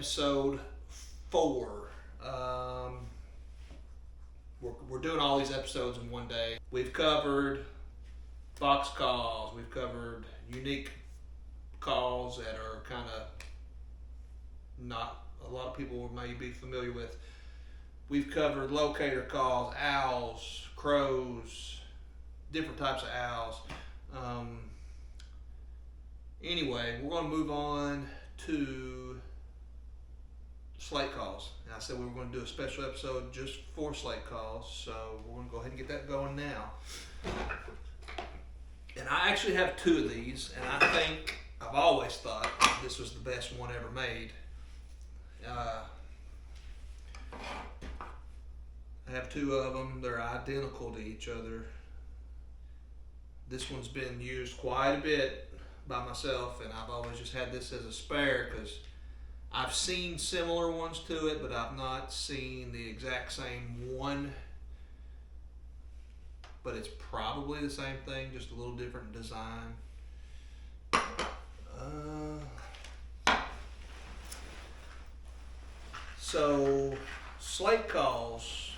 episode 4. We're doing all these episodes in one day. We've covered box calls. We've covered unique calls that are kind of not a lot of people may be familiar with. We've covered locator calls, owls, crows, different types of owls. Anyway, we're going to move on to slate calls. And I said we were going to do a special episode just for slate calls, so we're going to go ahead and get that going now. And I actually have 2 of these, and I think I've always thought this was the best one ever made. I have 2 of them. They're identical to each other. This one's been used quite a bit by myself, and I've always just had this as a spare because I've seen similar ones to it, but I've not seen the exact same one. But it's probably the same thing, just a little different design. So slate calls,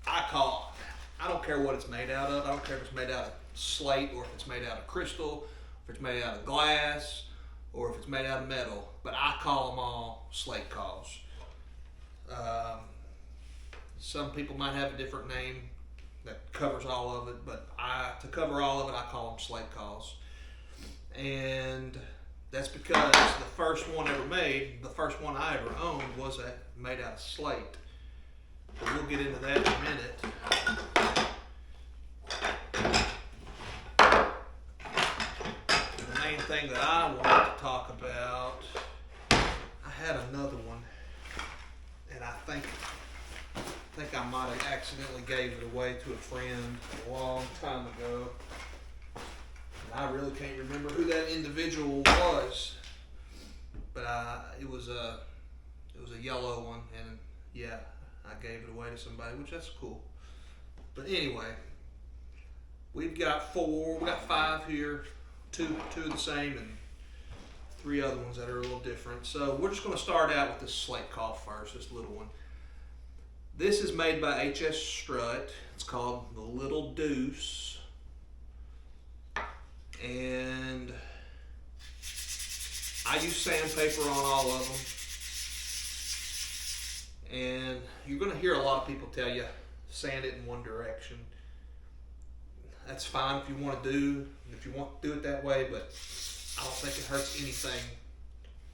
I don't care what it's made out of. I don't care if it's made out of slate or if it's made out of crystal, if it's made out of glass, or if it's made out of metal. But I call them all slate calls. Some people might have a different name that covers all of it, but to cover all of it, I call them slate calls. And that's because the first one ever made, the first one I ever owned, was made out of slate. But we'll get into that in a minute. The main thing that I wanted to talk about, I had another one, and I think I might have accidentally gave it away to a friend a long time ago. And I really can't remember who that individual was, but it was a yellow one, and yeah, I gave it away to somebody, which that's cool. But anyway, we've got 5 here, two of the same, and 3 other ones that are a little different. So we're just going to start out with this slate call first, this little one. This is made by H.S. Strutt. It's called the Little Deuce. And I use sandpaper on all of them. And you're going to hear a lot of people tell you, sand it in one direction. That's fine if you want to do it that way, but I don't think it hurts anything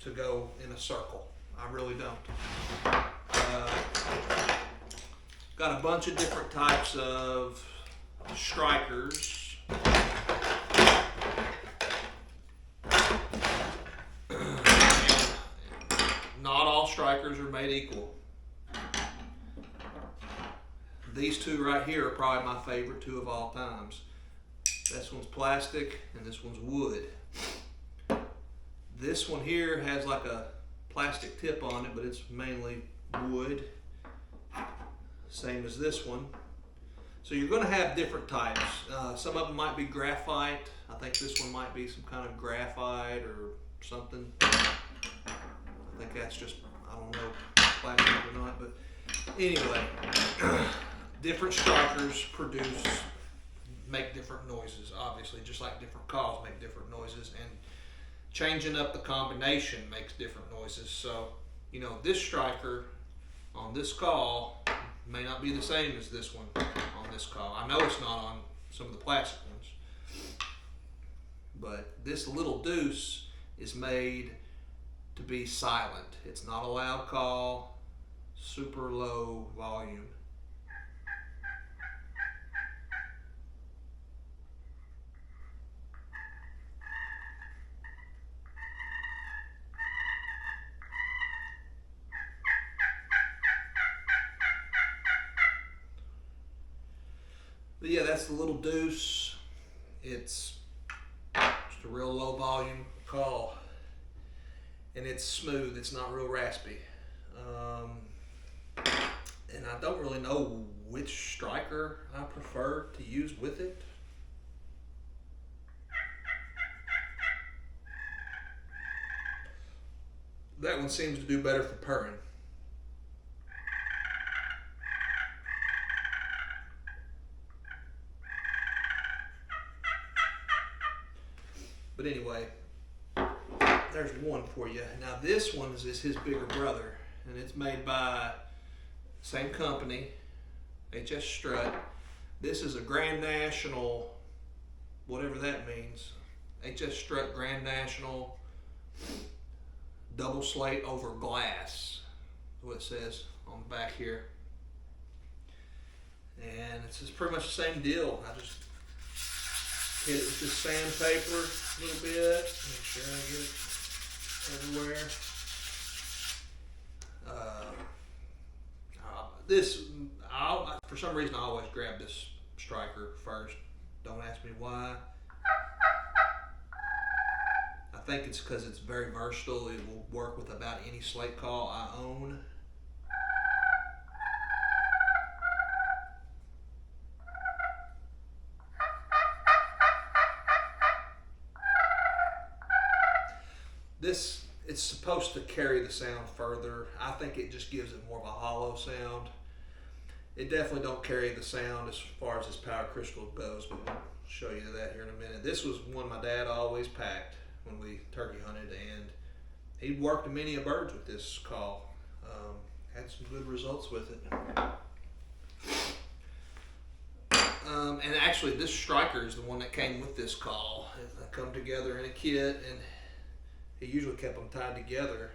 to go in a circle. I really don't. Got a bunch of different types of strikers. Not all strikers are made equal. These 2 right here are probably my favorite 2 of all times. This one's plastic and this one's wood. This one here has like a plastic tip on it, but it's mainly wood. Same as this one. So you're going to have different types. Some of them might be graphite. I think this one might be some kind of graphite or something. I think that's just, I don't know, plastic or not. But anyway, different strikers make different noises, obviously, just like different calls make different noises. And changing up the combination makes different noises. So, this striker on this call may not be the same as this one on this call. I know it's not on some of the plastic ones. But this Little Deuce is made to be silent. It's not a loud call, super low volume. But yeah, that's the Little Deuce. It's just a real low volume call. And it's smooth, it's not real raspy. And I don't really know which striker I prefer to use with it. That one seems to do better for purring. But anyway, there's one for you. Now this one is his bigger brother, and it's made by same company, HS Strut. This is a Grand National, whatever that means. HS Strut Grand National double slate over glass. That's what it says on the back here. And it's just pretty much the same deal. I just hit it with this sandpaper a little bit, make sure I get it everywhere. For some reason I always grab this striker first. Don't ask me why. I think it's because it's very versatile. It will work with about any slate call I own. It's supposed to carry the sound further. I think it just gives it more of a hollow sound. It definitely don't carry the sound as far as this power crystal goes, but we'll show you that here in a minute. This was one my dad always packed when we turkey hunted, and he worked many a birds with this call. Had some good results with it. And actually this striker is the one that came with this call. They come together in a kit, and he usually kept them tied together.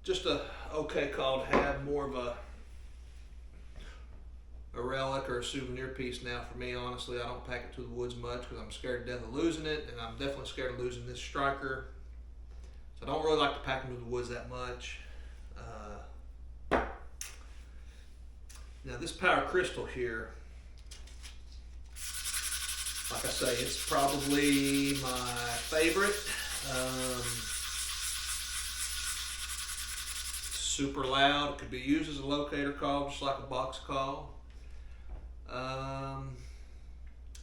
Just a okay call to have, more of a relic or a souvenir piece now for me. Honestly, I don't pack it to the woods much because I'm scared to death of losing it, and I'm definitely scared of losing this striker. So I don't really like to pack them to the woods that much. Now this power crystal here, like I say, it's probably my favorite. Super loud. It could be used as a locator call, just like a box call.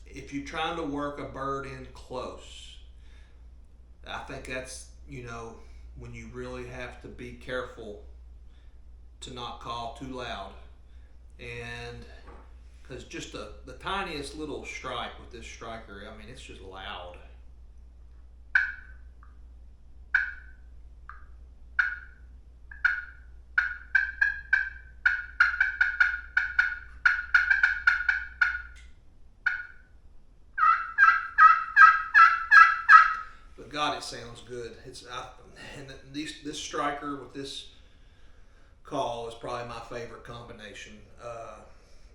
If you're trying to work a bird in close, I think that's, when you really have to be careful to not call too loud. And because just the tiniest little strike with this striker, I mean, it's just loud. But God, it sounds good. This striker with this call is probably my favorite combination.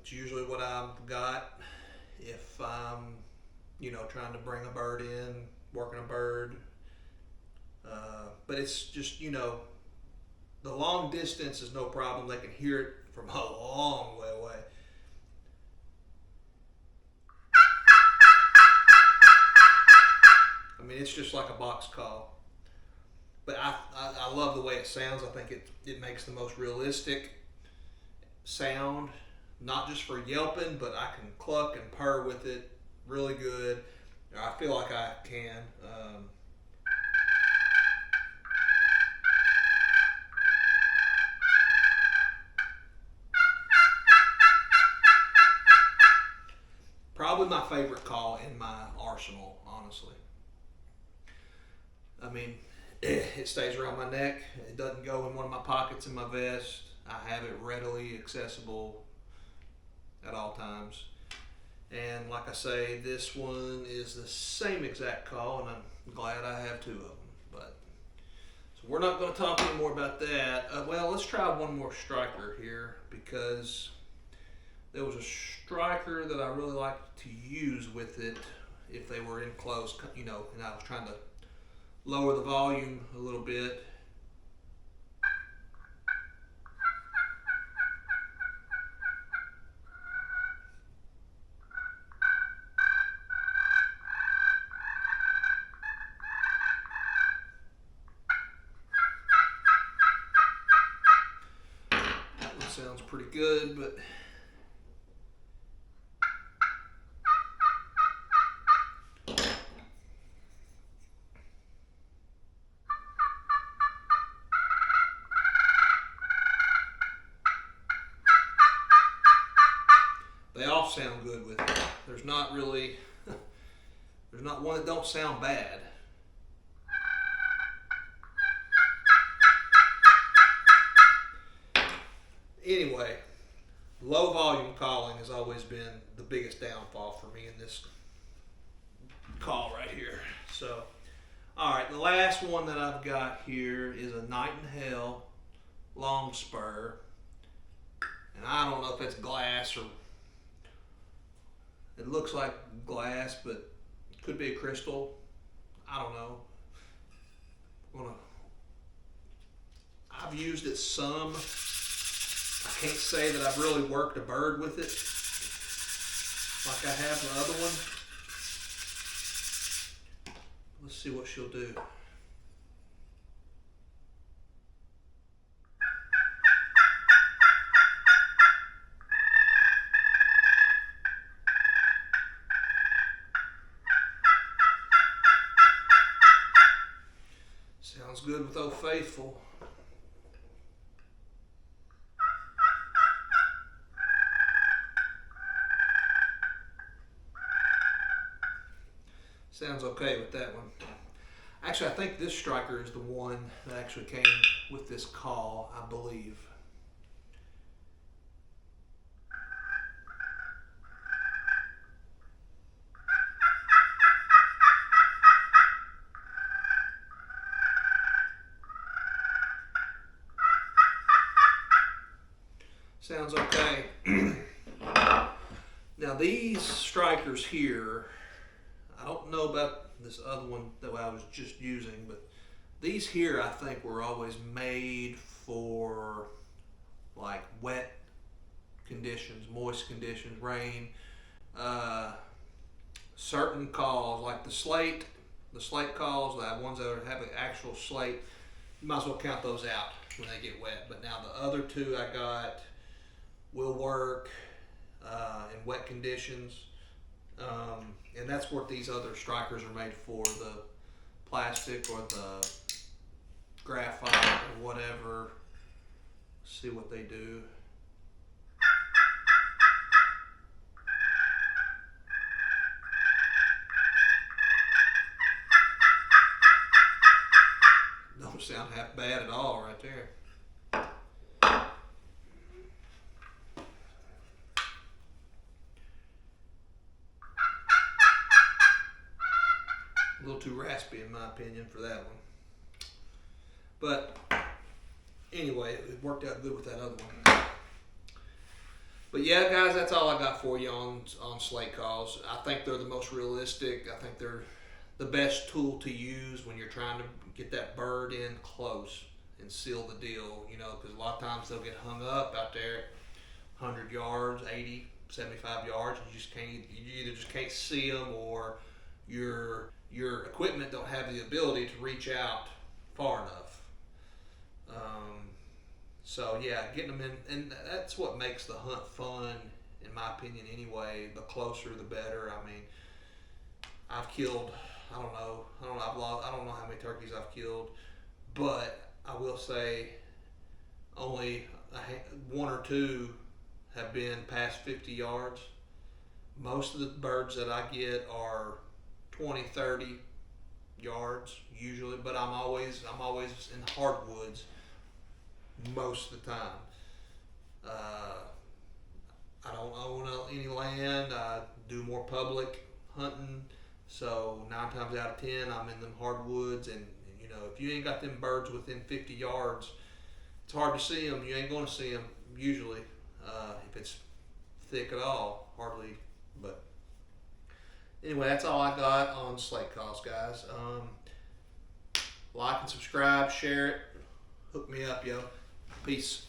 It's usually what I've got if I'm, trying to bring a bird in, working a bird. But it's just, the long distance is no problem. They can hear it from a long way away. I mean, it's just like a box call. But I love the way it sounds. I think it makes the most realistic sound, not just for yelping, but I can cluck and purr with it really good. I feel like I can. Probably my favorite call in my arsenal, honestly. I mean, it stays around my neck. It doesn't go in one of my pockets in my vest. I have it readily accessible at all times. And like I say, this one is the same exact call, and I'm glad I have two of them. But so we're not going to talk any more about that. Well, let's try one more striker here, because there was a striker that I really liked to use with it if they were in close, and I was trying to lower the volume a little bit. That one sounds pretty good, but sound good with it. There's not really, there's not one that don't sound bad. Anyway, low volume calling has always been the biggest downfall for me in this call right here. So, all right, the last one that I've got here is a Night in Hell long spur. And I don't know if it's glass or it looks like glass, but it could be a crystal. I don't know. I've used it some. I can't say that I've really worked a bird with it like I have the other one. Let's see what she'll do. Sounds good with Old Faithful. Sounds okay with that one. Actually, I think this striker is the one that actually came with this call, I believe. Sounds okay. Now these strikers here, I don't know about this other one that I was just using, but these here I think were always made for like wet conditions, moist conditions, rain. Certain calls like the slate calls, the ones that have an actual slate, you might as well count those out when they get wet. But now the other two I got will work in wet conditions. And that's what these other strikers are made for, the plastic or the graphite or whatever. Let's see what they do. Don't sound half bad at all right there. A little too raspy in my opinion for that one. But anyway, it worked out good with that other one. But yeah, guys, that's all I got for you on Slate Calls. I think they're the most realistic. I think they're the best tool to use when you're trying to get that bird in close and seal the deal, you know, because a lot of times they'll get hung up out there 100 yards, 80, 75 yards. You either just can't see them, or your equipment don't have the ability to reach out far enough. So yeah, getting them in, and that's what makes the hunt fun, in my opinion. Anyway, the closer the better. I mean, I've killed, I don't know how many turkeys I've killed, but I will say only one or two have been past 50 yards. Most of the birds that I get are 20, 30 yards usually, but I'm always in hardwoods most of the time. I don't own any land. I do more public hunting, so 9 times out of 10 I'm in them hardwoods, and you know, if you ain't got them birds within 50 yards, it's hard to see them. You ain't going to see them usually if it's thick at all, hardly. But anyway, that's all I got on Slate Calls, guys. Like and subscribe, share it, hook me up, yo. Peace.